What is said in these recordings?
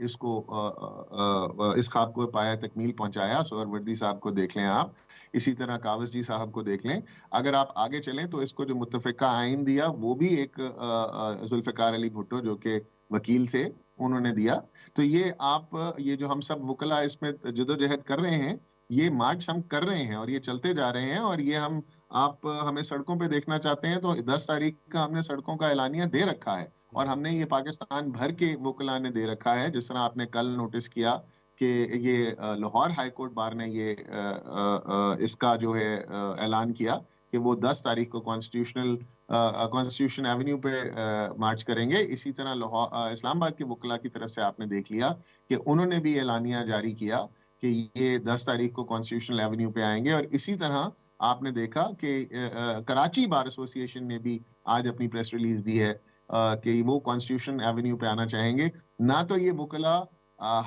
اس کو اس خواب کو پایا تکمیل پہنچایا. سہروردی صاحب کو دیکھ لیں آپ, اسی طرح کاوس جی صاحب کو دیکھ لیں. اگر آپ آگے چلیں تو اس کو جو متفقہ آئین دیا وہ بھی ایک ذوالفقار علی بھٹو جو کہ وکیل تھے انہوں نے دیا. تو یہ جو ہم سب وکلا اس میں جدوجہد کر رہے ہیں, یہ مارچ ہم کر رہے ہیں اور یہ چلتے جا رہے ہیں. اور یہ آپ ہمیں سڑکوں پہ دیکھنا چاہتے ہیں تو 10 تاریخ کا ہم نے سڑکوں کا اعلانیہ دے رکھا ہے, اور ہم نے یہ پاکستان بھر کے وکلا نے دے رکھا ہے. جس طرح آپ نے کل نوٹس کیا کہ یہ لاہور ہائی کورٹ بار نے یہ اس کا جو ہے اعلان کیا کہ وہ 10 تاریخ کو کانسٹیٹیوشن ایونیو پہ مارچ کریں گے. اسی طرح اسلام آباد کے وکلا کی طرف سے آپ نے دیکھ لیا کہ انہوں نے بھی اعلانیہ جاری کیا کہ یہ 10 تاریخ کو کانسٹیٹیوشنل ایونیو پہ آئیں گے. اور اسی طرح آپ نے دیکھا کہ کراچی بار ایسوسی ایشن نے بھی آج اپنی پریس ریلیز دی ہے کہ وہ کانسٹیٹیوشن ایونیو پہ آنا چاہیں گے. نہ تو یہ وکلا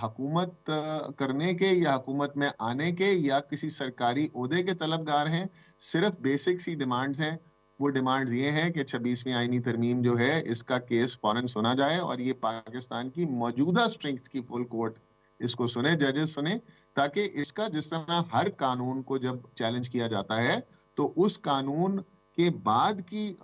حکومت کرنے کے یا حکومت میں آنے کے یا کسی سرکاری عہدے کے طلبگار ہیں, صرف بیسک سی ڈیمانڈز ہیں. وہ ڈیمانڈز یہ ہیں کہ 26ویں آئینی ترمیم جو ہے اس کا کیس فوراً سنا جائے اور یہ پاکستان کی موجودہ اسٹرینتھ کی فل کورٹ اس کو سنے, ججز سنے, تاکہ اس کا جس طرح ہر قانون کو جب چیلنج کیا جاتا ہے تو اس قانون کے بعد کی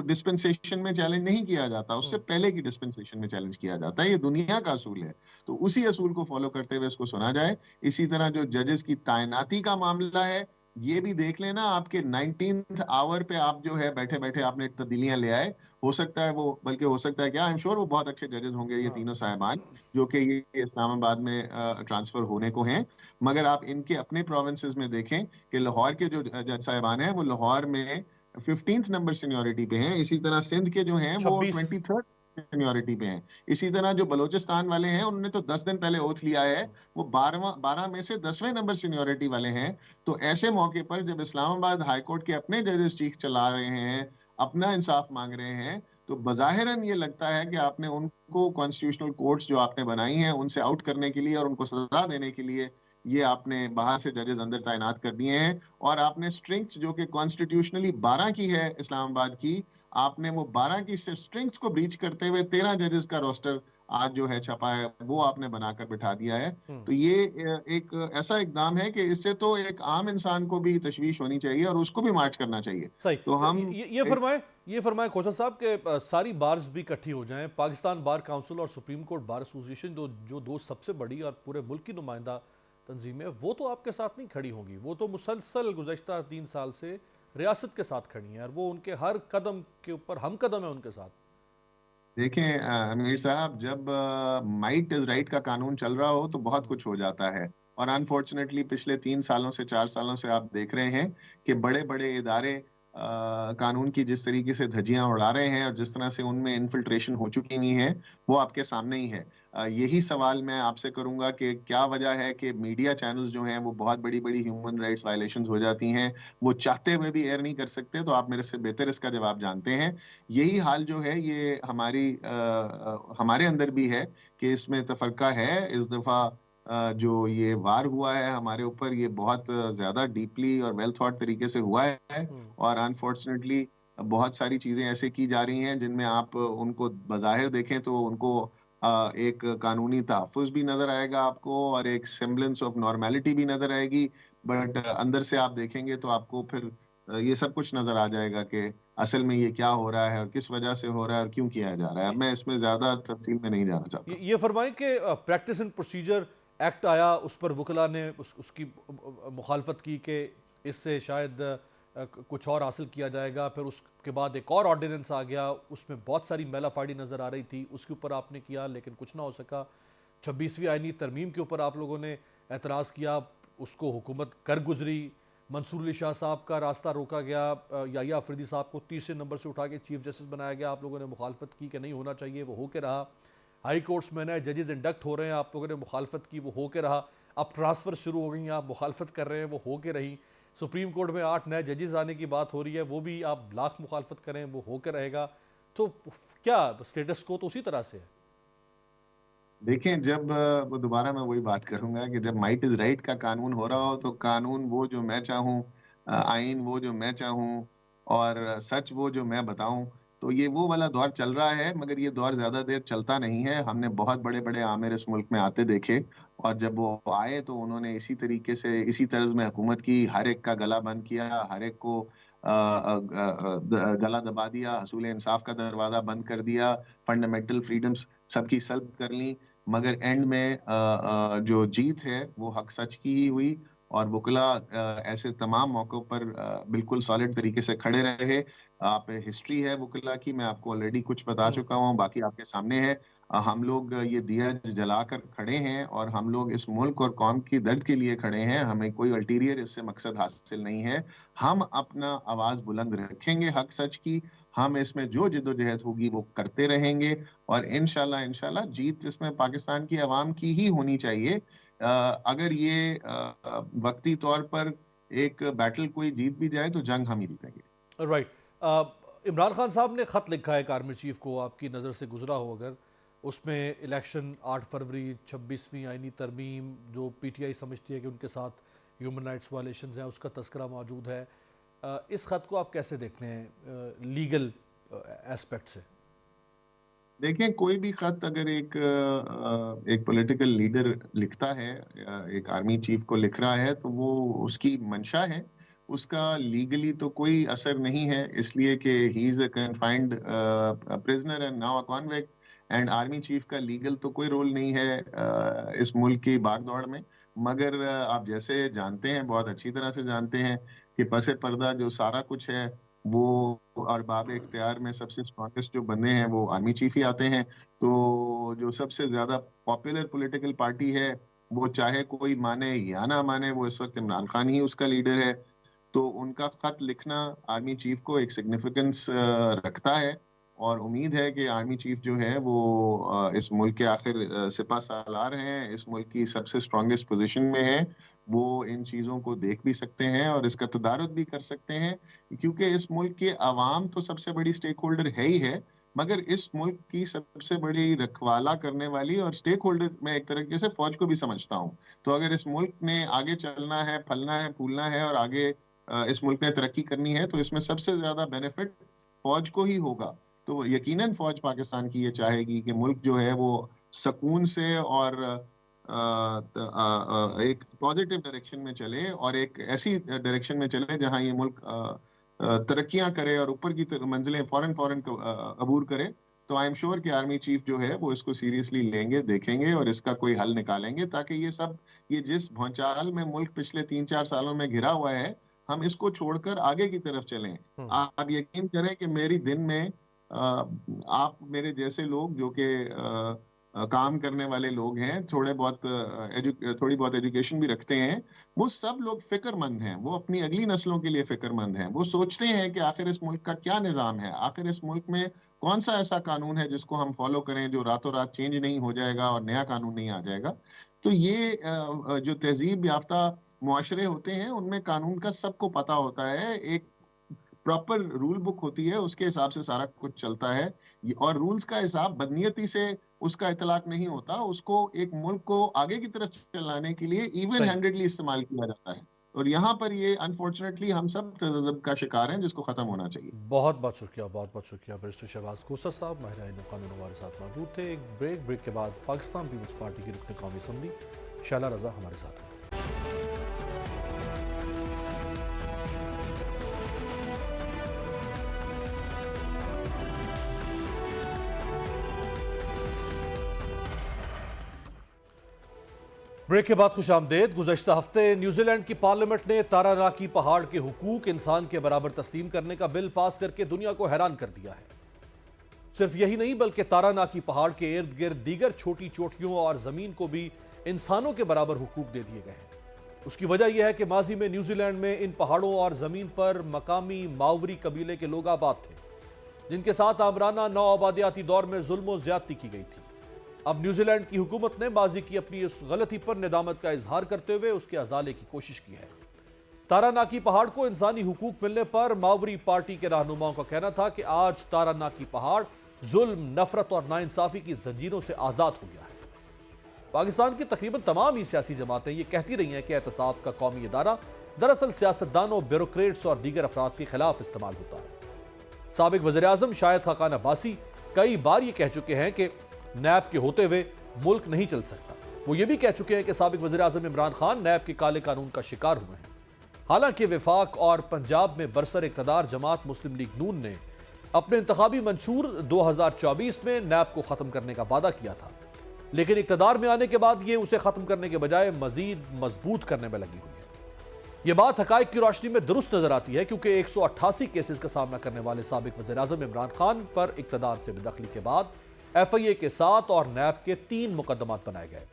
ڈسپنسیشن میں چیلنج نہیں کیا جاتا, اس سے پہلے کی ڈسپنسیشن میں چیلنج کیا جاتا ہے. یہ دنیا کا اصول ہے, تو اسی اصول کو فالو کرتے ہوئے اس کو سنا جائے. اسی طرح جو ججز کی تعیناتی کا معاملہ ہے یہ بھی دیکھ لینا, آپ کے 19th آور پہ آپ جو ہے بیٹھے بیٹھے آپ نے تبدیلیاں لے آئے. ہو سکتا ہے وہ, بلکہ ہو سکتا ہے کیا, آئی ایم شیور وہ بہت اچھے ججز ہوں گے یہ تینوں صاحبان جو کہ یہ اسلام آباد میں ٹرانسفر ہونے کو ہیں. مگر آپ ان کے اپنے پروونسز میں دیکھیں کہ لاہور کے جو جج صاحبان ہیں وہ لاہور میں 15th نمبر سینیورٹی پہ ہیں. اسی طرح سندھ کے جو ہیں وہ 23rd سینیورٹی پہ ہیں. اسی طرح جو بلوچستان والے ہیں انہوں نے تو 10 دن پہلے اوتھ لیا ہے, وہ 12 میں سے 10ویں نمبر سینیورٹی والے ہیں. تو ایسے موقع پر جب اسلام آباد ہائی کورٹ کے اپنے ججز چیخ چلا رہے ہیں, اپنا انصاف مانگ رہے ہیں, تو بظاہراً یہ لگتا ہے کہ آپ نے ان کو کانسٹیٹیوشنل کورٹس جو آپ نے بنائی ہیں ان سے آؤٹ کرنے کے لیے اور ان کو سزا دینے کے لیے یہ آپ نے باہر سے ججز اندر تعینات کر دیے ہیں. اور آپ نے اسٹرنگس جو کہ کانسٹیٹیوشنلی 12 کی ہے اسلام آباد کی, آپ نے وہ 12 کی اسٹرنگس کو بریچ کرتے ہوئے 13 ججز کا روسٹر آج جو ہے چھپا ہے وہ آپ نے بنا کر بٹھا دیا ہے. تو یہ ایک ایسا اقدام ہے کہ اس سے تو ایک عام انسان کو بھی تشویش ہونی چاہیے اور اس کو بھی مارچ کرنا چاہیے. صحیح. تو ہم یہ فرمائیں کوثر صاحب کہ ساری بارز بھی اکٹھی ہو جائیں, پاکستان بار کاؤنسل اور سپریم کورٹ بار ایسوسیشن جو دو سب سے بڑی اور پورے ملک کی نمائندہ تنظیمیں, وہ تو آپ کے ساتھ نہیں کھڑی ہوں گی, وہ تو مسلسل گزشتہ 3 سال سے ریاست کے ساتھ کھڑی ہیں اور وہ ان کے ہر قدم کے اوپر ہم قدم ہیں ان کے ساتھ. دیکھیں امیر صاحب, جب مائٹ از رائٹ کا قانون چل رہا ہو تو بہت کچھ ہو جاتا ہے, اور انفارچونیٹلی پچھلے 3 سالوں سے 4 سالوں سے آپ دیکھ رہے ہیں کہ بڑے بڑے ادارے قانون کی جس طریقے سے دھجیاں اڑا رہے ہیں اور جس طرح سے ان میں انفلٹریشن ہو چکی ہوئی ہیں وہ آپ کے سامنے ہی ہے. یہی سوال میں آپ سے کروں گا کہ کیا وجہ ہے کہ میڈیا چینلز جو ہیں وہ بہت بڑی بڑی ہیومن رائٹس وائلیشنز ہو جاتی ہیں, وہ چاہتے ہوئے بھی ایئر نہیں کر سکتے. تو آپ میرے سے بہتر اس کا جواب جانتے ہیں. یہی حال جو ہے یہ ہمارے اندر بھی ہے کہ اس میں تفرقہ ہے. اس دفعہ جو یہ وار ہوا ہے ہمارے اوپر, یہ بہت زیادہ ڈیپلی اور ویل تھاٹ طریقے سے ہوا ہے, اور انفارچونیٹلی بہت ساری چیزیں ایسے کی جا رہی ہیں جن میں آپ ان کو بظاہر دیکھیں تو ان کو ایک قانونی تحفظ بھی نظر آئے گا آپ کو اور ایک سیمبلنس آف نارمیلٹی بھی نظر آئے گی, بٹ اندر سے آپ دیکھیں گے تو آپ کو پھر یہ سب کچھ نظر آ جائے گا کہ اصل میں یہ کیا ہو رہا ہے اور کس وجہ سے ہو رہا ہے اور کیوں کیا جا رہا ہے. اب میں اس میں زیادہ تفصیل میں نہیں جانا چاہتا. یہ فرمائیں کہ پریکٹس اینڈ پروسیجر ایکٹ آیا, اس پر وکلا نے اس کی مخالفت کی کہ اس سے شاید کچھ اور حاصل کیا جائے گا. پھر اس کے بعد ایک اور آرڈیننس آ گیا, اس میں بہت ساری میلا فائڈی نظر آ رہی تھی, اس کے اوپر آپ نے کیا لیکن کچھ نہ ہو سکا. 26ویں آئینی ترمیم کے اوپر آپ لوگوں نے اعتراض کیا, اس کو حکومت کر گزری. منصور علی شاہ صاحب کا راستہ روکا گیا, یحییٰ آفریدی صاحب کو 30 نمبر سے اٹھا کے چیف جسٹس بنایا گیا. آپ لوگوں نے مخالفت کی کہ نہیں ہونا چاہیے, وہ ہو کے رہا. ہائی کورٹس میں نئے ججز انڈکٹ ہو رہے ہیں, آپ لوگوں نے مخالفت کی, وہ ہو کے رہا. اب ٹرانسفر شروع ہو گئی ہیں, آپ مخالفت کر رہے ہیں, وہ ہو کے رہی. سپریم کورٹ میں 8 نئے ججز آنے کی بات ہو رہی ہے, وہ بھی آپ لاکھ مخالفت کریں, وہ ہو کے رہے گا. تو کیا سٹیٹس کو تو اسی طرح سے ہے. دیکھیں, جب وہ دوبارہ میں وہی بات کروں گا کہ جب مائٹ از رائٹ کا قانون ہو رہا ہو تو قانون وہ جو میں چاہوں, آئین وہ جو میں چاہوں, اور سچ وہ جو میں بتاؤں, تو یہ وہ والا دور چل رہا ہے، مگر یہ دور زیادہ دیر چلتا نہیں ہے. ہم نے بہت بڑے بڑے عامر اس ملک میں آتے دیکھے، اور جب وہ آئے تو انہوں نے اسی طریقے سے اسی طرز میں حکومت کی، ہر ایک کا گلا بند کیا، ہر ایک کو گلا دبا دیا، حصول انصاف کا دروازہ بند کر دیا، فنڈامنٹل فریڈمز سب کی سلب کر لی. مگر اینڈ میں جو جیت ہے وہ حق سچ کی ہی ہوئی، اور وکلا ایسے تمام موقعوں پر بالکل سالڈ طریقے سے کھڑے رہے. آپ ہسٹری ہے وکلا کی، میں آپ کو آلریڈی کچھ بتا چکا ہوں، باقی آپ کے سامنے ہے. ہم لوگ یہ دیا جلا کر کھڑے ہیں، اور ہم لوگ اس ملک اور قوم کی درد کے لیے کھڑے ہیں. ہمیں کوئی الٹیریئر اس سے مقصد حاصل نہیں ہے. ہم اپنا آواز بلند رکھیں گے حق سچ کی، ہم اس میں جو جدوجہد ہوگی وہ کرتے رہیں گے، اور انشاءاللہ جیت اس میں پاکستان کی عوام کی ہی ہونی چاہیے. اگر یہ وقتی طور پر ایک بیٹل کوئی جیت بھی جائے تو جنگ ہم ہی جیتیں گے. رائٹ. عمران خان صاحب نے خط لکھا ہے آرمی چیف کو، آپ کی نظر سے گزرا ہو اگر، اس میں الیکشن 8 فروری 26ویں آئینی ترمیم جو پی ٹی آئی سمجھتی ہے کہ ان کے ساتھ ہیومن رائٹس وائلیشنز ہیں، اس کا تذکرہ موجود ہے. اس خط کو آپ کیسے دیکھتے ہیں لیگل ایسپیکٹ سے؟ دیکھیں، کوئی بھی خط اگر ایک پولیٹیکل لیڈر لکھتا ہے، ایک آرمی چیف کو لکھ رہا ہے، تو وہ اس کی منشا ہے، اس کا لیگلی تو کوئی اثر نہیں ہے، اس لیے کہ he is a confined prisoner and now a convict. And army chief کا لیگل تو کوئی رول نہیں ہے اس ملک کی باغ دوڑ میں. مگر آپ جیسے جانتے ہیں، بہت اچھی طرح سے جانتے ہیں کہ پس پردہ جو سارا کچھ ہے وہ اور باب اختیار میں سب سے اسٹرانگسٹ جو بندے ہیں وہ آرمی چیف ہی آتے ہیں. تو جو سب سے زیادہ پاپولر پولیٹیکل پارٹی ہے، وہ چاہے کوئی مانے یا نہ مانے، وہ اس وقت عمران خان ہی اس کا لیڈر ہے. تو ان کا خط لکھنا آرمی چیف کو ایک سگنیفیکنس رکھتا ہے، اور امید ہے کہ آرمی چیف جو ہے وہ اس ملک کے آخر سپہ سالار ہیں، اس ملک کی سب سے اسٹرانگسٹ پوزیشن میں ہیں، وہ ان چیزوں کو دیکھ بھی سکتے ہیں اور اس کا تدارک بھی کر سکتے ہیں. کیونکہ اس ملک کے عوام تو سب سے بڑی سٹیک ہولڈر ہے ہی ہے، مگر اس ملک کی سب سے بڑی رکھوالا کرنے والی اور سٹیک ہولڈر میں ایک طریقے سے فوج کو بھی سمجھتا ہوں. تو اگر اس ملک نے آگے چلنا ہے، پھلنا ہے، پھولنا ہے، اور آگے اس ملک نے ترقی کرنی ہے، تو اس میں سب سے زیادہ بینیفٹ فوج کو ہی ہوگا. تو یقیناً فوج پاکستان کی یہ چاہے گی کہ ملک جو ہے وہ سکون سے اور ایک پازیٹیو ڈائریکشن میں چلے، اور ایک ایسی ڈائریکشن میں چلے جہاں یہ ملک ترقیاں کرے اور اوپر کی منزلیں فوراً عبور کرے. تو آئی ایم شیور کہ آرمی چیف جو ہے وہ اس کو سیریسلی لیں گے، دیکھیں گے اور اس کا کوئی حل نکالیں گے، تاکہ یہ جس بھونچال میں ملک پچھلے 3-4 سالوں میں گھرا ہوا ہے، ہم اس کو چھوڑ کر آگے کی طرف چلیں. آپ یقین کریں کہ میری دن میں آپ میرے جیسے لوگ جو کہ کام کرنے والے لوگ ہیں، تھوڑی بہت ایجوکیشن بھی رکھتے ہیں، وہ سب لوگ فکر مند ہیں، وہ اپنی اگلی نسلوں کے لیے فکر مند ہیں. وہ سوچتے ہیں کہ آخر اس ملک کا کیا نظام ہے، آخر اس ملک میں کون سا ایسا قانون ہے جس کو ہم فالو کریں، جو راتوں رات چینج نہیں ہو جائے گا اور نیا قانون نہیں آ جائے گا. تو یہ جو تہذیب یافتہ معاشرے ہوتے ہیں، ان میں قانون کا سب کو پتا ہوتا ہے، ایک پراپر رول بک ہوتی ہے، اس کے حساب سے سارا کچھ چلتا ہے. اور رولز کا حساب بدنیتی سے اس کا اطلاق نہیں ہوتا، اس کو ایک ملک کو آگے کی طرف چلانے کے لیے ایون ہینڈڈلی استعمال کیا جاتا ہے. اور یہاں پر یہ انفارچونیٹلی ہم سب تذبذب کا شکار ہیں، جس کو ختم ہونا چاہیے. بہت بہت شکریہ، بہت بہت شکریہ بیرسٹر شہباز کوسہ صاحب، ماہر عین قانون ہمارے ساتھ موجود تھے. ایک بریک کے بعد پاکستان پیپلز پارٹی کی رکن قومی اسمبلی شعلہ رضا ہمارے ساتھ ہیں. بریک کے بعد خوش آمدید. گزشتہ ہفتے نیوزی لینڈ کی پارلیمنٹ نے تاراناکی پہاڑ کے حقوق انسان کے برابر تسلیم کرنے کا بل پاس کر کے دنیا کو حیران کر دیا ہے. صرف یہی نہیں بلکہ تاراناکی پہاڑ کے ارد گرد دیگر چھوٹی چوٹیوں اور زمین کو بھی انسانوں کے برابر حقوق دے دیے گئے ہیں. اس کی وجہ یہ ہے کہ ماضی میں نیوزی لینڈ میں ان پہاڑوں اور زمین پر مقامی ماوری قبیلے کے لوگ آباد تھے، جن کے ساتھ آمرانہ نو آبادیاتی دور میں ظلم و زیادتی کی گئی تھی. اب نیوزی لینڈ کی حکومت نے ماضی کی اپنی اس غلطی پر ندامت کا اظہار کرتے ہوئے اس کے ازالے کی کوشش کی ہے. تاراناکی پہاڑ کو انسانی حقوق ملنے پر ماوری پارٹی کے رہنماؤں کا کہنا تھا کہ آج تاراناکی پہاڑ ظلم، نفرت اور ناانصافی کی زنجیروں سے آزاد ہو گیا ہے. پاکستان کی تقریباً تمام ہی سیاسی جماعتیں یہ کہتی رہی ہیں کہ احتساب کا قومی ادارہ دراصل سیاستدانوں، بیوروکریٹس اور دیگر افراد کے خلاف استعمال ہوتا ہے. سابق وزیراعظم شاہد خاقان عباسی کئی بار یہ کہہ چکے ہیں کہ نیب کے ہوتے ہوئے ملک نہیں چل سکتا۔ وہ یہ بھی کہہ چکے ہیں کہ سابق وزیراعظم عمران خان نیب کے کالے قانون کا شکار ہوئے ہیں۔ حالانکہ وفاق اور پنجاب میں برسر اقتدار جماعت مسلم لیگ نون نے اپنے انتخابی منشور 2024 میں نیب کو ختم کرنے کا وعدہ کیا تھا، لیکن اقتدار میں آنے کے بعد یہ اسے ختم کرنے کے بجائے مزید مضبوط کرنے میں لگی ہوئی ہے۔ یہ بات حقائق کی روشنی میں درست نظر آتی ہے، کیونکہ 188 کیسز کا سامنا کرنے والے سابق وزیراعظم عمران خان پر اقتدار سے بے دخلی کے بعد ایف آئی اے کے 7 اور نیب کے 3 مقدمات بنائے گئے۔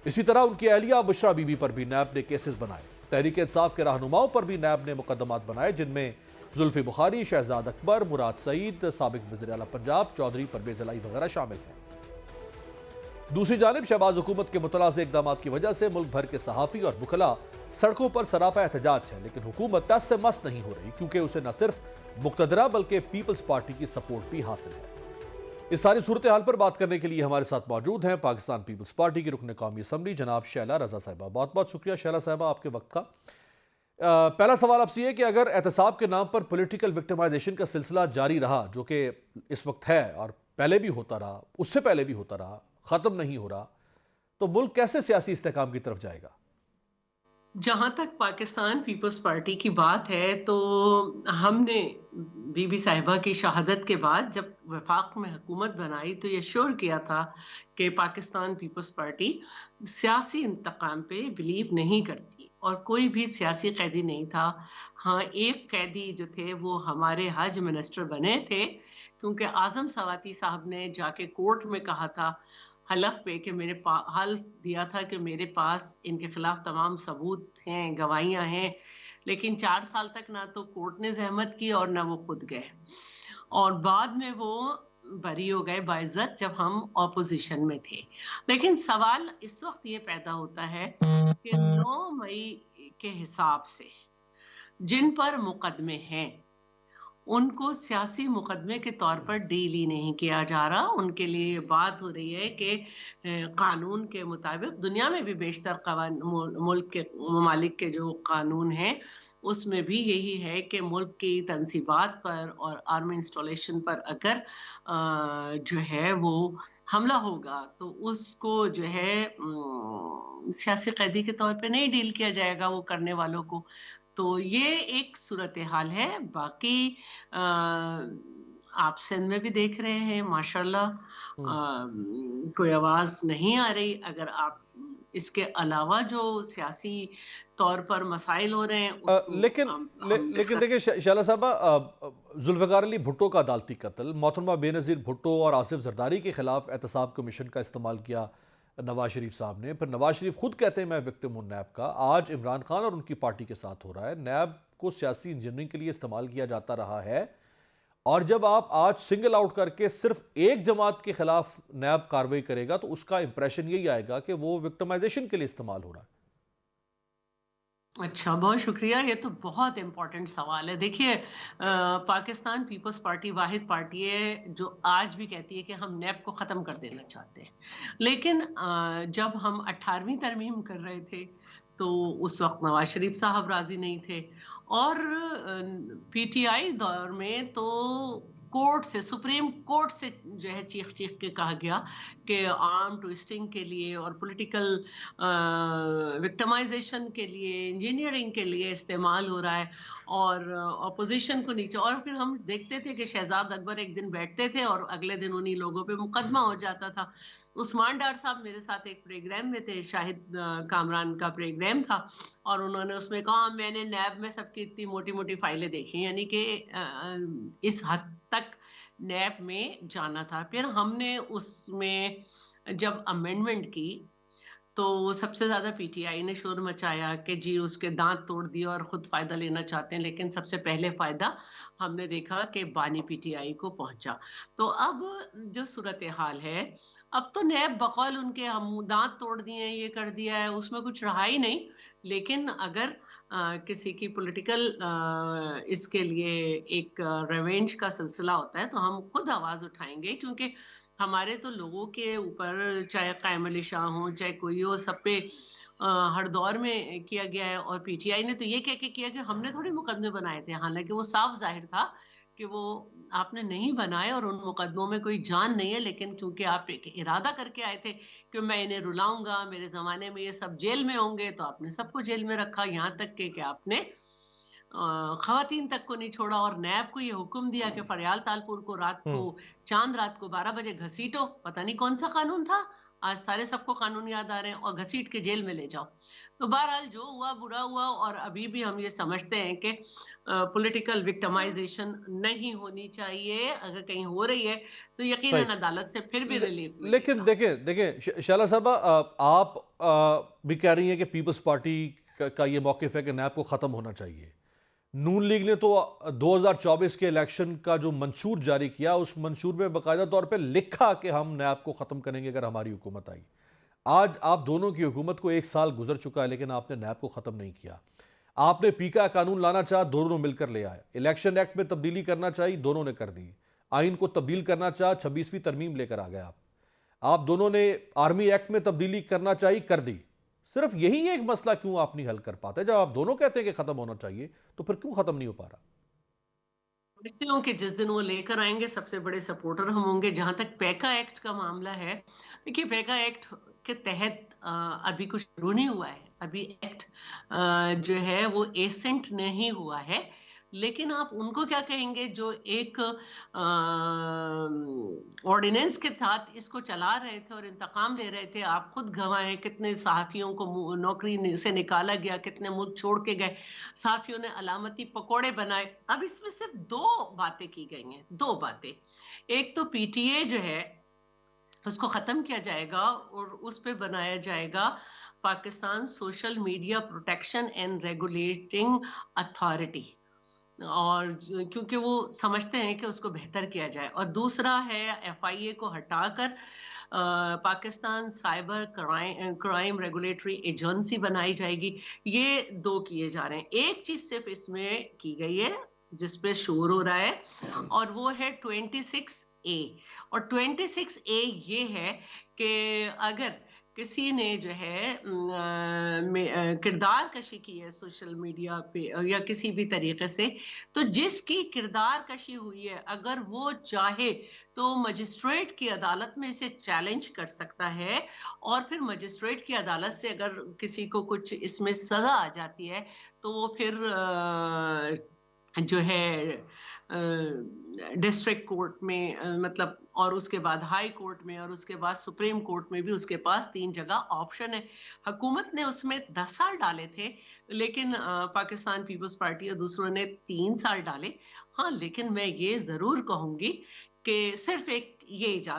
اسی طرح ان کی اہلیہ بشرا بی بی پر بھی نیب نے کیسز بنائے۔ تحریک انصاف کے رہنماؤں پر بھی نیب نے مقدمات بنائے، جن میں زلفی بخاری، شہزاد اکبر، مراد سعید، سابق وزیر اعلیٰ پنجاب چودھری پرویز الہی وغیرہ شامل ہیں۔ دوسری جانب شہباز حکومت کے متنازع اقدامات کی وجہ سے ملک بھر کے صحافی اور وکلاء سڑکوں پر سراپا احتجاج ہیں، لیکن حکومت ٹس سے مس نہیں ہو رہی، کیونکہ اسے نہ صرف مقتدرہ بلکہ پیپلز پارٹی کی سپورٹ بھی حاصل ہے۔ اس ساری صورتحال پر بات کرنے کے لیے ہمارے ساتھ موجود ہیں پاکستان پیپلز پارٹی کی رکن قومی اسمبلی جناب شیلا رضا صاحبہ۔ بہت بہت شکریہ شیلا صاحبہ آپ کے وقت کا۔ پہلا سوال آپ سے یہ کہ اگر احتساب کے نام پر پولیٹیکل وکٹمائزیشن کا سلسلہ جاری رہا، جو کہ اس وقت ہے اور پہلے بھی ہوتا رہا، اس سے پہلے بھی ہوتا رہا، ختم نہیں ہو رہا، تو ملک کیسے سیاسی استحکام کی طرف جائے گا؟ جہاں تک پاکستان پیپلز پارٹی کی بات ہے تو ہم نے بی بی صاحبہ کی شہادت کے بعد جب وفاق میں حکومت بنائی تو یہ شور کیا تھا کہ پاکستان پیپلز پارٹی سیاسی انتقام پہ بلیو نہیں کرتی اور کوئی بھی سیاسی قیدی نہیں تھا۔ ہاں، ایک قیدی جو تھے وہ ہمارے حج منسٹر بنے تھے، کیونکہ اعظم سواتی صاحب نے جا کے کورٹ میں کہا تھا حلف پہ کہ حلف دیا تھا کہ میرے پاس ان کے خلاف تمام ثبوت ہیں، گواہیاں ہیں، لیکن 4 سال تک نہ تو کورٹ نے زحمت کی اور نہ وہ خود گئے، اور بعد میں وہ بری ہو گئے باعزت جب ہم اپوزیشن میں تھے۔ لیکن سوال اس وقت یہ پیدا ہوتا ہے کہ 9 مئی کے حساب سے جن پر مقدمے ہیں ان کو سیاسی مقدمے کے طور پر ڈیل ہی نہیں کیا جا رہا۔ ان کے لیے بات ہو رہی ہے کہ قانون کے مطابق دنیا میں بھی بیشتر ملک کے ممالک کے جو قانون ہیں اس میں بھی یہی ہے کہ ملک کی تنصیبات پر اور آرمی انسٹالیشن پر اگر جو ہے وہ حملہ ہوگا تو اس کو جو ہے سیاسی قیدی کے طور پہ نہیں ڈیل کیا جائے گا وہ کرنے والوں کو۔ تو یہ ایک صورتحال ہے۔ باقی آپ سندھ میں بھی دیکھ رہے ہیں ماشاءاللہ کوئی آواز نہیں آ رہی۔ اگر آپ اس کے علاوہ جو سیاسی طور پر مسائل ہو رہے ہیں لیکن دیکھیں شیلا صاحبہ، ذوالفقار علی بھٹو کا عدالتی قتل، محترمہ بے نظیر بھٹو اور آصف زرداری کے خلاف احتساب کمیشن کا استعمال کیا نواز شریف صاحب نے، پھر نواز شریف خود کہتے ہیں میں وکٹم ہوں نیب کا، آج عمران خان اور ان کی پارٹی کے ساتھ ہو رہا ہے۔ نیب کو سیاسی انجینئرنگ کے لیے استعمال کیا جاتا رہا ہے، اور جب آپ آج سنگل آؤٹ کر کے صرف ایک جماعت کے خلاف نیب کارروائی کرے گا تو اس کا امپریشن یہی آئے گا کہ وہ وکٹمائزیشن کے لیے استعمال ہو رہا ہے۔ اچھا، بہت شکریہ، یہ تو بہت امپورٹنٹ سوال ہے۔ دیکھیے پاکستان پیپلز پارٹی واحد پارٹی ہے جو آج بھی کہتی ہے کہ ہم نیب کو ختم کر دینا چاہتے ہیں، لیکن جب ہم 18ویں ترمیم کر رہے تھے تو اس وقت نواز شریف صاحب راضی نہیں تھے، اور پی ٹی آئی دور میں تو کورٹ سے، سپریم کورٹ سے جو ہے چیخ چیخ کے کہا گیا کہ آرم ٹوئسٹنگ کے لیے اور پولیٹیکل وکٹمائزیشن کے لیے، انجینئرنگ کے لیے استعمال ہو رہا ہے، اور اپوزیشن کو نیچے، اور پھر ہم دیکھتے تھے کہ شہزاد اکبر ایک دن بیٹھتے تھے اور اگلے دن انہی لوگوں پہ مقدمہ ہو جاتا تھا۔ عثمان ڈار صاحب میرے ساتھ ایک پروگرام میں تھے، شاہد کامران کا پروگرام تھا، اور انہوں نے اس میں کہا میں نے نیب میں سب کی اتنی موٹی موٹی فائلیں دیکھی، یعنی کہ اس حد تک نیب میں جانا تھا۔ پھر ہم نے اس میں جب امینڈمنٹ کی تو سب سے زیادہ پی ٹی آئی نے شور مچایا کہ جی اس کے دانت توڑ دیے اور خود فائدہ لینا چاہتے ہیں، لیکن سب سے پہلے فائدہ ہم نے دیکھا کہ بانی پی ٹی آئی کو پہنچا۔ تو اب جو صورتحال ہے، اب تو نیب بقول ان کے ہم دانت توڑ دیے، یہ کر دیا ہے، اس میں کچھ رہا ہی نہیں۔ لیکن اگر کسی کی پولیٹیکل اس کے لیے ایک ریونج کا سلسلہ ہوتا ہے تو ہم خود آواز اٹھائیں گے، کیونکہ ہمارے تو لوگوں کے اوپر چاہے قائم علی شاہ ہوں چاہے کوئی ہو، سب پہ ہر دور میں کیا گیا ہے، اور پی ٹی آئی نے تو یہ کہہ کے کیا کہ ہم نے تھوڑی مقدمے بنائے تھے، حالانکہ وہ صاف ظاہر تھا کہ وہ آپ نے نہیں بنائے اور ان مقدموں میں کوئی جان نہیں ہے، لیکن کیونکہ آپ ایک ارادہ کر کے آئے تھے کہ میں انہیں رلاؤں گا، میرے زمانے میں یہ سب جیل میں ہوں گے، تو آپ نے سب کو جیل میں رکھا، یہاں تک کہ آپ نے خواتین تک کو نہیں چھوڑا، اور نیب کو یہ حکم دیا کہ فریال تالپور کو رات کو چاند رات کو 12 بجے گھسیٹو، پتہ نہیں کون سا قانون تھا، آج سارے سب کو قانون یاد آ رہے ہیں، اور گھسیٹ کے جیل میں لے جاؤ۔ تو بہرحال جو ہوا برا ہوا، اور ابھی بھی ہم یہ سمجھتے ہیں کہ پولیٹیکل وکٹمائزیشن نہیں ہونی چاہیے، اگر کہیں ہو رہی ہے تو صحیح، یقیناً عدالت سے پھر بھی ریلیف ملے لیکن گا۔ دیکھیں شعلہ صاحبہ، آپ بھی کہہ رہی ہیں کہ پیپلز پارٹی کا یہ موقف ہے کہ نیب کو ختم ہونا چاہیے۔ نون لیگ نے تو 2024 کے الیکشن کا جو منشور جاری کیا، اس منشور میں باقاعدہ طور پہ لکھا کہ ہم نیب کو ختم کریں گے اگر ہماری حکومت آئی۔ آج آپ دونوں کی حکومت کو 1 سال گزر چکا ہے، لیکن آپ نے نیب کو ختم نہیں کیا۔ آپ نے پی کا قانون لانا چاہا، دونوں مل کر لے آئے۔ الیکشن ایکٹ میں تبدیلی کرنا چاہی، دونوں نے کر دی۔ آئین کو تبدیل کرنا چاہا، 26ویں ترمیم لے کر آ گئے آپ دونوں نے آرمی ایکٹ میں تبدیلی کرنا چاہی، کر دی۔ صرف یہی ایک مسئلہ کیوں آپ نہیں حل کر پاتے؟ جب آپ دونوں کہتے ہیں کہ ختم ہونا چاہیے تو پھر کیوں ختم نہیں ہو پا رہا؟ سمجھتی ہوں کہ جس دن وہ لے کر آئیں گے سب سے بڑے سپورٹر ہم ہوں گے۔ جہاں تک پیکا ایکٹ کا معاملہ ہے، دیکھیے پیکا ایکٹ کے تحت ابھی کچھ شروع نہیں ہوا ہے، ابھی ایکٹ جو ہے وہ ایسنٹ نہیں ہوا ہے، لیکن آپ ان کو کیا کہیں گے جو ایک آرڈیننس کے ساتھ اس کو چلا رہے تھے اور انتقام لے رہے تھے۔ آپ خود گواہ ہیں، کتنے صحافیوں کو نوکری سے نکالا گیا، کتنے ملک چھوڑ کے گئے، صحافیوں نے علامتی پکوڑے بنائے۔ اب اس میں صرف 2 باتیں کی گئی ہیں، 2 باتیں۔ ایک تو پی ٹی اے جو ہے اس کو ختم کیا جائے گا اور اس پہ بنایا جائے گا Pakistan social media protection and regulating authority, اور کیونکہ وہ سمجھتے ہیں کہ اس کو بہتر کیا جائے۔ اور دوسرا ہے ایف آئی اے کو ہٹا کر Pakistan cyber crime regulatory agency بنائی جائے گی۔ یہ 2 کیے جا رہے ہیں۔ ایک چیز صرف اس میں کی گئی ہے جس پہ شور ہو رہا ہے، اور وہ ہے 26A، اور 26A یہ ہے کہ اگر کسی نے جو ہے کردار کشی کی ہے سوشل میڈیا پہ یا کسی بھی طریقے سے، تو جس کی کردار کشی ہوئی ہے اگر وہ چاہے تو مجسٹریٹ کی عدالت میں اسے چیلنج کر سکتا ہے، اور پھر مجسٹریٹ کی عدالت سے اگر کسی کو کچھ اس میں سزا آ جاتی ہے تو وہ پھر جو ہے ڈسٹرکٹ کورٹ میں مطلب، اور اس کے بعد ہائی کورٹ میں، اور اس کے بعد سپریم کورٹ میں بھی اس کے پاس 3 جگہ آپشن ہے۔ حکومت نے اس میں 10 سال ڈالے تھے، لیکن پاکستان پیپلز پارٹی اور دوسروں نے 3 سال ڈالے۔ ہاں لیکن میں یہ ضرور کہوں گی کہ صرف ایک یہ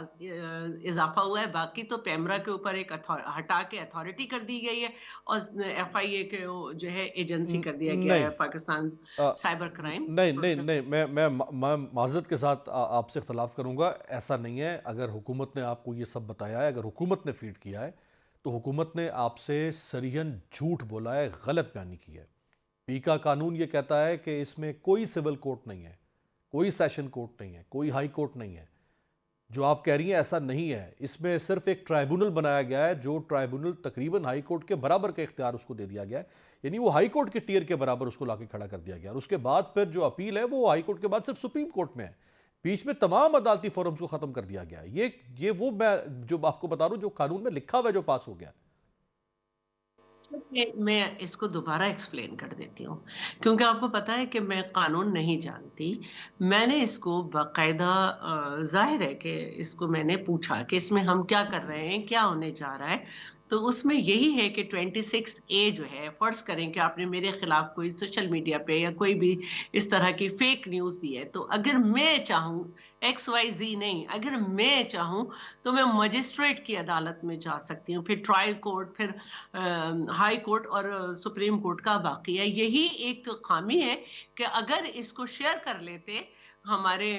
اضافہ ہوا ہے، باقی تو پیمرا کے اوپر ایک ہٹا کے اتھارٹی کر دی گئی ہے، اور ایف آئی اے کے جو ہے ایجنسی کر دیا گیا ہے پاکستان سائبر کرائم۔ نہیں، میں معذرت کے ساتھ آپ سے اختلاف کروں گا، ایسا نہیں ہے۔ اگر حکومت نے آپ کو یہ سب بتایا ہے، اگر حکومت نے فیڈ کیا ہے، تو حکومت نے آپ سے صریحاً جھوٹ بولا ہے، غلط بیانی کی ہے۔ پی کا قانون یہ کہتا ہے کہ اس میں کوئی سول کورٹ نہیں ہے، کوئی سیشن کورٹ نہیں ہے، کوئی ہائی کورٹ نہیں ہے۔ جو آپ کہہ رہی ہیں ایسا نہیں ہے، اس میں صرف ایک ٹرائبونل بنایا گیا ہے، جو ٹرائبونل تقریباً ہائی کورٹ کے برابر کا اختیار اس کو دے دیا گیا ہے، یعنی وہ ہائی کورٹ کے ٹیئر کے برابر اس کو لا کے کھڑا کر دیا گیا، اور اس کے بعد پھر جو اپیل ہے وہ ہائی کورٹ کے بعد صرف سپریم کورٹ میں ہے۔ بیچ میں تمام عدالتی فورمز کو ختم کر دیا گیا ہے۔ یہ وہ میں جو آپ کو بتا رہا ہوں جو قانون میں لکھا ہوا ہے، جو پاس ہو گیا ہے۔ میں اس کو دوبارہ ایکسپلین کر دیتی ہوں، کیونکہ آپ کو پتا ہے کہ میں قانون نہیں جانتی۔ میں نے اس کو باقاعدہ ظاہر ہے کہ اس کو میں نے پوچھا کہ اس میں ہم کیا کر رہے ہیں، کیا ہونے جا رہا ہے، تو اس میں یہی ہے کہ 26A جو ہے، فرض کریں کہ آپ نے میرے خلاف کوئی سوشل میڈیا پہ یا کوئی بھی اس طرح کی فیک نیوز دی ہے، تو اگر میں چاہوں XYZ نہیں، اگر میں چاہوں تو میں مجسٹریٹ کی عدالت میں جا سکتی ہوں، پھر ٹرائل کورٹ، پھر ہائی کورٹ اور سپریم کورٹ کا باقی ہے۔ یہی ایک خامی ہے کہ اگر اس کو شیئر کر لیتے ہمارے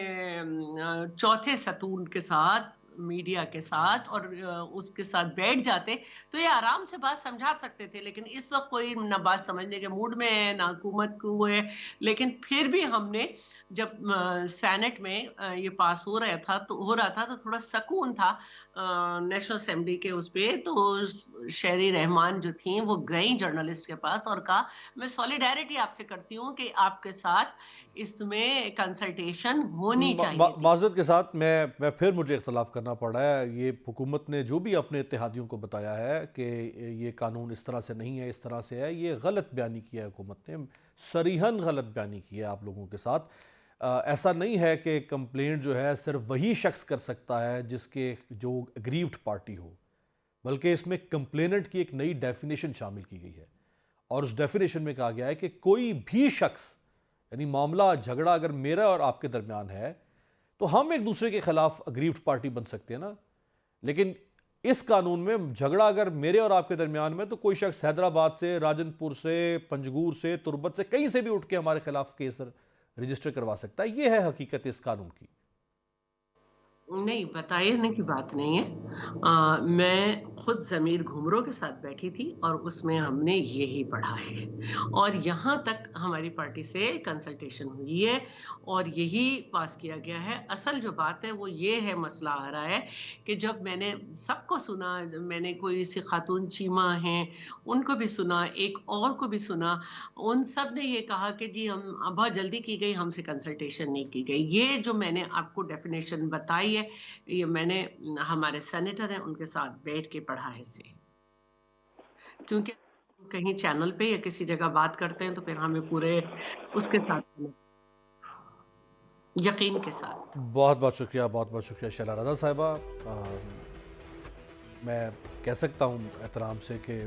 چوتھے ستون کے ساتھ، میڈیا کے ساتھ اور اس کے ساتھ بیٹھ جاتے تو یہ آرام سے بات سمجھا سکتے تھے، لیکن اس وقت کوئی نہ بات سمجھنے کے موڈ میں ہے نہ حکومت کو وہ ہے. لیکن پھر بھی ہم نے جب سینٹ میں یہ پاس ہو رہا تھا تو تھوڑا سکون تھا نیشنل اسمبلی کے اس پہ. تو شہری رحمان جو تھیں وہ گئیں جرنلسٹ کے پاس اور کہا میں سولیڈیرٹی آپ سے کرتی ہوں کہ آپ کے ساتھ اس میں کنسلٹیشن ہونی چاہیے تھی. معذرت کے ساتھ میں پھر مجھے اختلاف کرنا پڑ رہا ہے. یہ حکومت نے جو بھی اپنے اتحادیوں کو بتایا ہے کہ یہ قانون اس طرح سے نہیں ہے، اس طرح سے ہے، یہ غلط بیانی کیا ہے حکومت نے، صریحاً غلط بیانی کی ہے آپ لوگوں کے ساتھ. ایسا نہیں ہے کہ کمپلینٹ جو ہے صرف وہی شخص کر سکتا ہے جس کے جو اگریوڈ پارٹی ہو، بلکہ اس میں کمپلیننٹ کی ایک نئی ڈیفینیشن شامل کی گئی ہے، اور اس ڈیفینیشن میں کہا گیا ہے کہ کوئی بھی شخص، یعنی معاملہ جھگڑا اگر میرا اور آپ کے درمیان ہے تو ہم ایک دوسرے کے خلاف اگریوڈ پارٹی بن سکتے ہیں نا. لیکن اس قانون میں جھگڑا اگر میرے اور آپ کے درمیان میں تو کوئی شخص حیدرآباد سے، راجن پور سے، پنجگور سے، تربت سے، کہیں سے بھی اٹھ کے ہمارے خلاف کیس رجسٹر کروا سکتا ہے. یہ ہے حقیقت اس قانون کی. نہیں، بتانے کی بات نہیں ہے. میں خود ضمیر گھمرو کے ساتھ بیٹھی تھی اور اس میں ہم نے یہی پڑھا ہے اور یہاں تک ہماری پارٹی سے کنسلٹیشن ہوئی ہے اور یہی پاس کیا گیا ہے. اصل جو بات ہے وہ یہ ہے، مسئلہ آ رہا ہے کہ جب میں نے سب کو سنا، میں نے کوئی سی خاتون چیمہ ہیں ان کو بھی سنا، ایک اور کو بھی سنا، ان سب نے یہ کہا کہ جی ہم بہت جلدی کی گئی، ہم سے کنسلٹیشن نہیں کی گئی. یہ جو میں نے آپ کو ڈیفینیشن بتائی ہے یہ میں نے ہمارے سینیٹر ہیں ان کے ساتھ بیٹھ کے پڑھا ہے اسے، کیونکہ کہیں چینل پہ یا کسی جگہ بات کرتے ہیں تو پھر ہمیں پورے اس کے ساتھ یقین کے ساتھ. بہت بہت شکریہ، بہت بہت شکریہ شیلا رضا صاحبہ. میں کہہ سکتا ہوں احترام سے کہ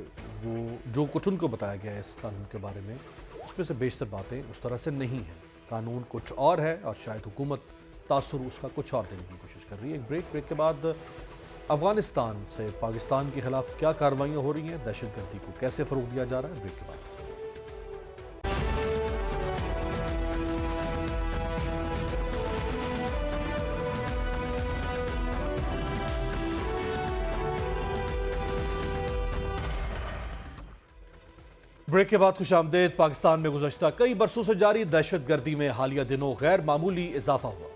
وہ جو کچھ ان کو بتایا گیا ہے اس قانون کے بارے میں، اس میں سے بیشتر باتیں اس طرح سے نہیں ہیں. قانون کچھ اور ہے اور شاید حکومت تاثر اس کا کچھ اور دینے کی کوشش کر رہی ہے. ایک بریک کے بعد افغانستان سے پاکستان کے خلاف کیا کارروائیاں ہو رہی ہیں، دہشت گردی کو کیسے فروغ دیا جا رہا ہے، بریک کے بعد. بریک کے بعد خوش آمدید. پاکستان میں گزشتہ کئی برسوں سے جاری دہشت گردی میں حالیہ دنوں غیر معمولی اضافہ ہوا.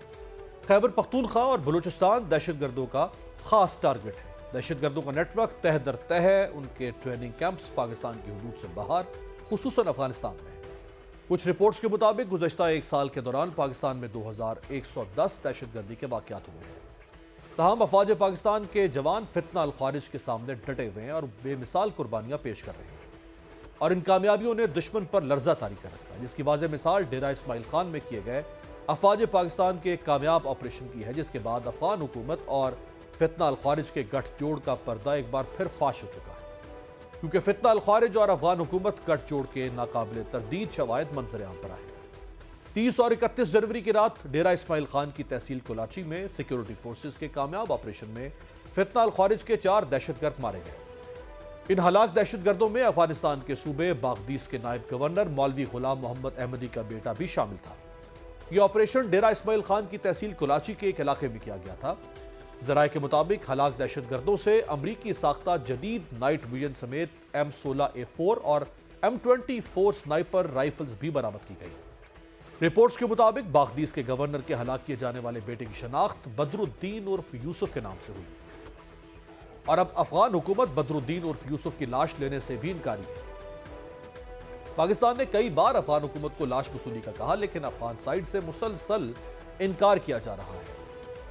خیبر پختونخوا اور بلوچستان دہشت گردوں کا خاص ٹارگٹ ہے. دہشت گردوں کا نیٹ ورک تہہ در تہہ ہے. ان کے ٹریننگ کیمپس پاکستان کی حدود سے باہر، خصوصاً افغانستان میں ہیں. کچھ رپورٹس کے مطابق گزشتہ ایک سال کے دوران پاکستان میں 2110 دہشت گردی کے واقعات ہوئے ہیں. تاہم افواج پاکستان کے جوان فتنہ الخوارج کے سامنے ڈٹے ہوئے ہیں اور بے مثال قربانیاں پیش کر رہے ہیں، اور ان کامیابیوں نے دشمن پر لرزہ طاری کر رکھا ہے، جس کی واضح مثال ڈیرہ اسماعیل خان میں کیے گئے افواج پاکستان کے کامیاب آپریشن کی ہے، جس کے بعد افغان حکومت اور فتنہ الخوارج کے گٹھ جوڑ کا پردہ ایک بار پھر فاش ہو چکا ہے، کیونکہ فتنہ الخوارج اور افغان حکومت گٹھ جوڑ کے ناقابل تردید شواہد منظر عام پر آئے. 30 اور 31 جنوری کی رات ڈیرہ اسماعیل خان کی تحصیل کولاچی میں سیکیورٹی فورسز کے کامیاب آپریشن میں فتنہ الخوارج کے 4 دہشت گرد مارے گئے. ان ہلاک دہشت گردوں میں افغانستان کے صوبے باغدیس کے نائب گورنر مولوی غلام محمد احمدی کا بیٹا بھی شامل تھا. یہ آپریشن ڈیرہ اسماعیل خان کی تحصیل کولاچی کے ایک علاقے میں کیا گیا تھا. ذرائع کے مطابق ہلاک دہشت گردوں سے امریکی ساختہ جدید نائٹ ویژن سمیت M16A4 اور M24 سنائپر رائفلز بھی برآمد کی گئی. رپورٹس کے مطابق باغدیس کے گورنر کے ہلاک کیے جانے والے بیٹے کی شناخت بدر الدین عرف یوسف کے نام سے ہوئی، اور اب افغان حکومت بدر الدین عرف یوسف کی لاش لینے سے بھی انکاری ہے. پاکستان نے کئی بار افغان حکومت کو لاش وصولی کا کہا، لیکن افغان سائیڈ سے مسلسل انکار کیا جا رہا ہے.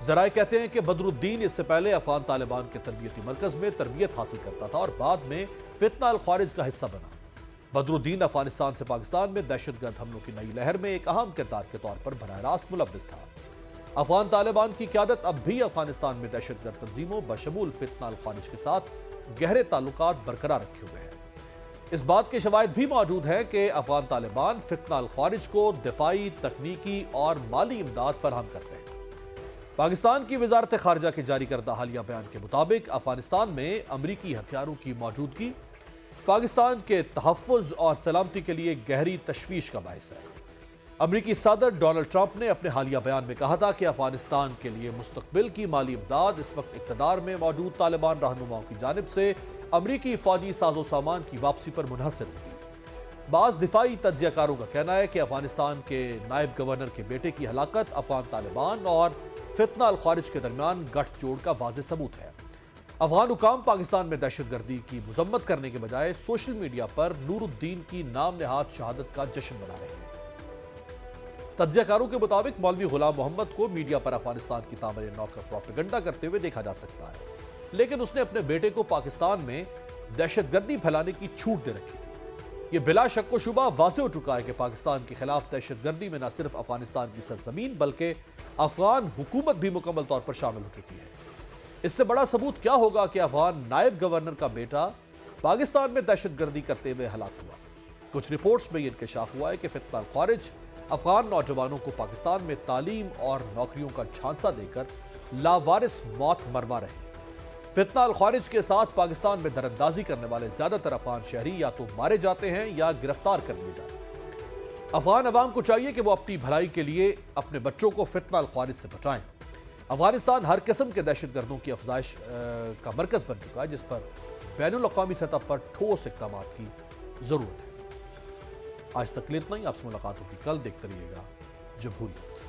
ذرائع کہتے ہیں کہ بدر الدین اس سے پہلے افغان طالبان کے تربیتی مرکز میں تربیت حاصل کرتا تھا اور بعد میں فتنہ الخوارج کا حصہ بنا. بدر الدین افغانستان سے پاکستان میں دہشت گرد حملوں کی نئی لہر میں ایک اہم کردار کے طور پر براہ راست ملوث تھا. افغان طالبان کی قیادت اب بھی افغانستان میں دہشت گرد تنظیموں بشمول فتنہ الخوارج کے ساتھ گہرے تعلقات برقرار رکھے ہوئے ہیں. اس بات کے شواہد بھی موجود ہیں کہ افغان طالبان فتنہ الخوارج کو دفاعی، تکنیکی اور مالی امداد فراہم کرتے ہیں. پاکستان کی وزارت خارجہ کے جاری کردہ حالیہ بیان کے مطابق افغانستان میں امریکی ہتھیاروں کی موجودگی پاکستان کے تحفظ اور سلامتی کے لیے گہری تشویش کا باعث ہے. امریکی صدر ڈونلڈ ٹرمپ نے اپنے حالیہ بیان میں کہا تھا کہ افغانستان کے لیے مستقبل کی مالی امداد اس وقت اقتدار میں موجود طالبان رہنماؤں کی جانب سے امریکی فوجی ساز و سامان کی واپسی پر منحصر ہوگی۔ بعض دفاعی تجزیہ کاروں کا کہنا ہے کہ افغانستان کے نائب گورنر کے بیٹے کی ہلاکت افغان طالبان اور فتنہ الخوارج کے درمیان گٹھ جوڑ کا واضح ثبوت ہے۔ افغان حکام پاکستان میں دہشت گردی کی مذمت کرنے کے بجائے سوشل میڈیا پر نور الدین کی نام نہاد شہادت کا جشن منا رہے ہیں۔ تجزیہ کاروں کے مطابق مولوی غلام محمد کو میڈیا پر افغانستان کی تعمیر نو کا پروپیگنڈا کرتے ہوئے دیکھا جا سکتا ہے، لیکن اس نے اپنے بیٹے کو پاکستان میں دہشت گردی پھیلانے کی چھوٹ دے رکھی۔ یہ بلا شک و شبہ واضح ہو چکا ہے کہ پاکستان کے خلاف دہشت گردی میں نہ صرف افغانستان کی سرزمین بلکہ افغان حکومت بھی مکمل طور پر شامل ہو چکی ہے۔ اس سے بڑا ثبوت کیا ہوگا کہ افغان نائب گورنر کا بیٹا پاکستان میں دہشت گردی کرتے ہوئے ہلاک ہوا۔ کچھ رپورٹس میں یہ انکشاف ہوا ہے کہ فتنہ الخوارج افغان نوجوانوں کو پاکستان میں تعلیم اور نوکریوں کا جھانسہ دے کر لاوارث موت مروا رہے ہیں۔ فتنہ الخوارج کے ساتھ پاکستان میں دراندازی کرنے والے زیادہ تر افغان شہری یا تو مارے جاتے ہیں یا گرفتار کر لیے جاتے ہیں۔ افغان عوام کو چاہیے کہ وہ اپنی بھلائی کے لیے اپنے بچوں کو فتنہ الخوارج سے بچائیں۔ افغانستان ہر قسم کے دہشت گردوں کی افزائش کا مرکز بن چکا ہے، جس پر بین الاقوامی سطح پر ٹھوس اقدامات کی ضرورت ہے۔ آج تک اتنا ہی، آپ سے ملاقات ہوگی کل۔ دیکھتے رہیے گا جمہوریت۔